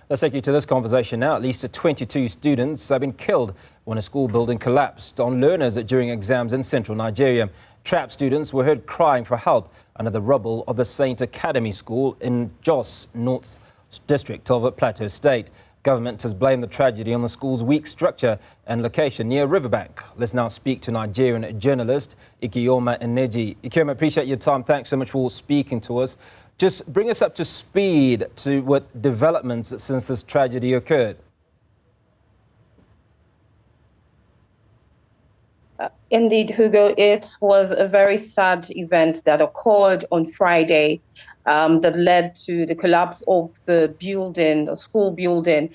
Let's take you to this conversation now. At least 22 students have been killed when a school building collapsed on learners during exams in central Nigeria. Trapped students were heard crying for help under the rubble of the Saint Academy School in Jos North district of Plateau State. Government has blamed the tragedy on the school's weak structure and location near riverbank. Let's now speak to Nigerian journalist Ekeomah Eneji. Ekeomah, appreciate your time. Thanks so much for speaking to us. Just bring us up to speed with developments since this tragedy occurred. Indeed, Hugo, it was a very sad event that occurred on Friday that led to the collapse of the building, the school building,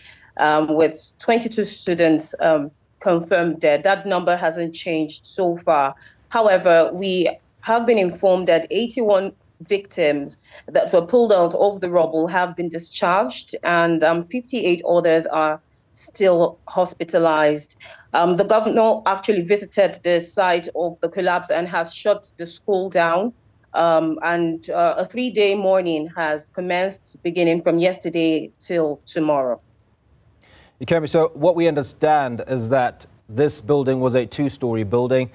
with 22 students confirmed dead. That number hasn't changed so far. However, we have been informed that 81 victims that were pulled out of the rubble have been discharged, and 58 others are still hospitalized. The governor actually visited the site of the collapse and has shut the school down. And a 3-day mourning has commenced beginning from yesterday till tomorrow. Ekeomah, so what we understand is that this building was a 2-story building,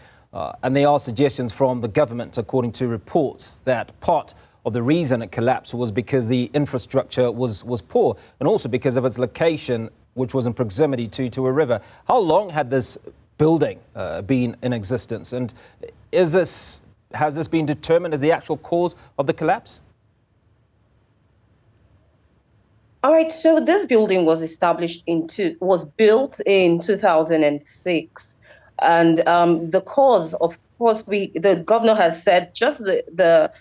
and there are suggestions from the government, according to reports, that part of the reason it collapsed was because the infrastructure was poor, and also because of its location, which was in proximity to a river. How long had this building been in existence, and has this been determined as the actual cause of the collapse? All right, so this building was was built in 2006. And the cause, of course, the governor has said just the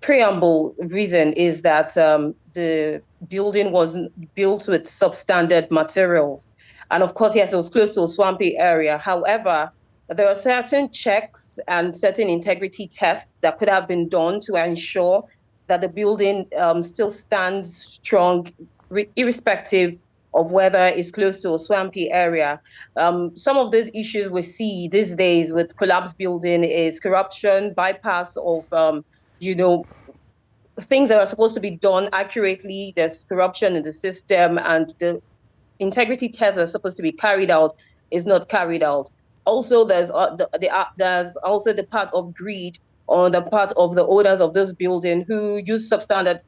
preamble reason is that the building was built with substandard materials. And of course, yes, it was close to a swampy area. However, there are certain checks and certain integrity tests that could have been done to ensure that the building still stands strong, irrespective of whether it's close to a swampy area. Some of these issues we see these days with collapsed building is corruption, bypass of, things that are supposed to be done accurately. There's corruption in the system, and the integrity tests that are supposed to be carried out is not carried out. Also, there's also the part of greed on the part of the owners of this building who use substandard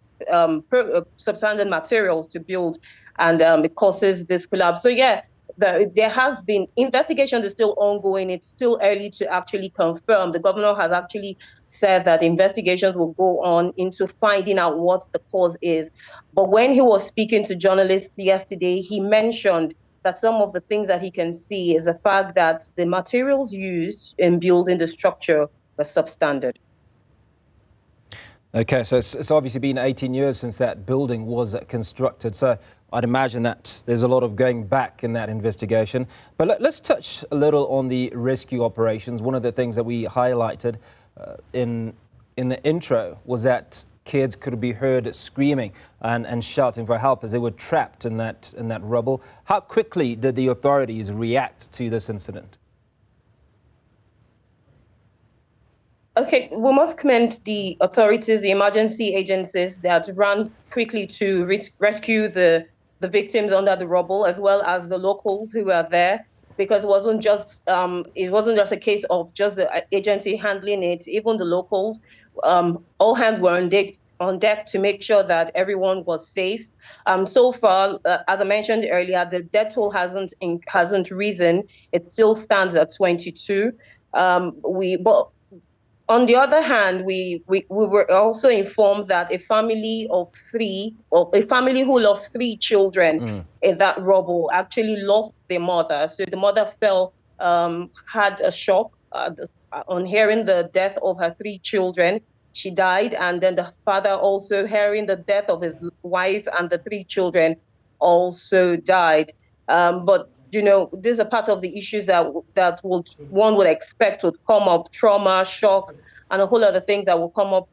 materials to build, and it causes this collapse. So yeah, there has been investigation is still ongoing. It's still early to actually confirm. The governor has actually said that investigations will go on into finding out what the cause is. But when he was speaking to journalists yesterday, he mentioned that some of the things that he can see is the fact that the materials used in building the structure were substandard. Okay, so it's obviously been 18 years since that building was constructed. So I'd imagine that there's a lot of going back in that investigation. But let's touch a little on the rescue operations. One of the things that we highlighted in the intro was that kids could be heard screaming and shouting for help as they were trapped in that rubble. How quickly did the authorities react to this incident? Okay, we must commend the authorities, the emergency agencies that ran quickly to rescue the victims under the rubble, as well as the locals who were there, because it wasn't just a case of just the agency handling it. Even the locals, all hands were on deck to make sure that everyone was safe. So far, as I mentioned earlier, the death toll hasn't risen. It still stands at 22. But on the other hand, we were also informed that a family who lost 3 children in that rubble actually lost their mother. So the mother had a shock on hearing the death of her 3 children. She died, and then the father also, hearing the death of his wife and the 3 children, also died. But these are part of the issues that one would expect would come up: trauma, shock, and a whole other things that will come up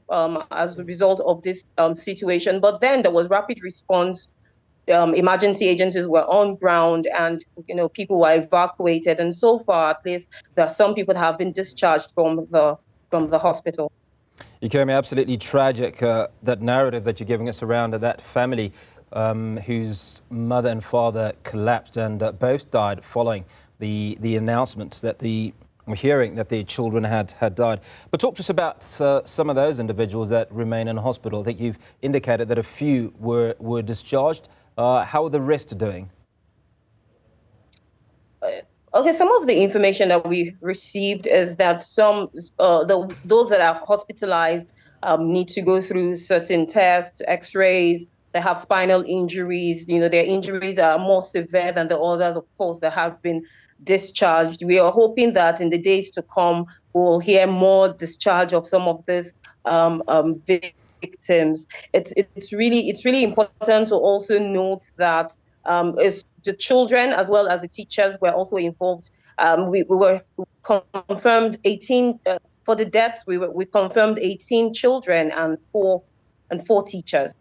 as a result of this situation. But then there was rapid response. Emergency agencies were on ground, and people were evacuated. And so far, at least, there are some people that have been discharged from the hospital. Ekeomah, absolutely tragic, that narrative that you're giving us around that family whose mother and father collapsed, and both died following the announcements that we're hearing that their children had died. But talk to us about some of those individuals that remain in hospital. I think you've indicated that a few were discharged. How are the rest doing? Okay, some of the information that we received is that those that are hospitalized need to go through certain tests, X-rays. They have spinal injuries. Their injuries are more severe than the others, of course, that have been discharged. We are hoping that in the days to come, we'll hear more discharge of some of these victims. It's really important to also note that it's the children as well as the teachers were also involved. We were confirmed 18 for the deaths. We confirmed 18 children and four teachers.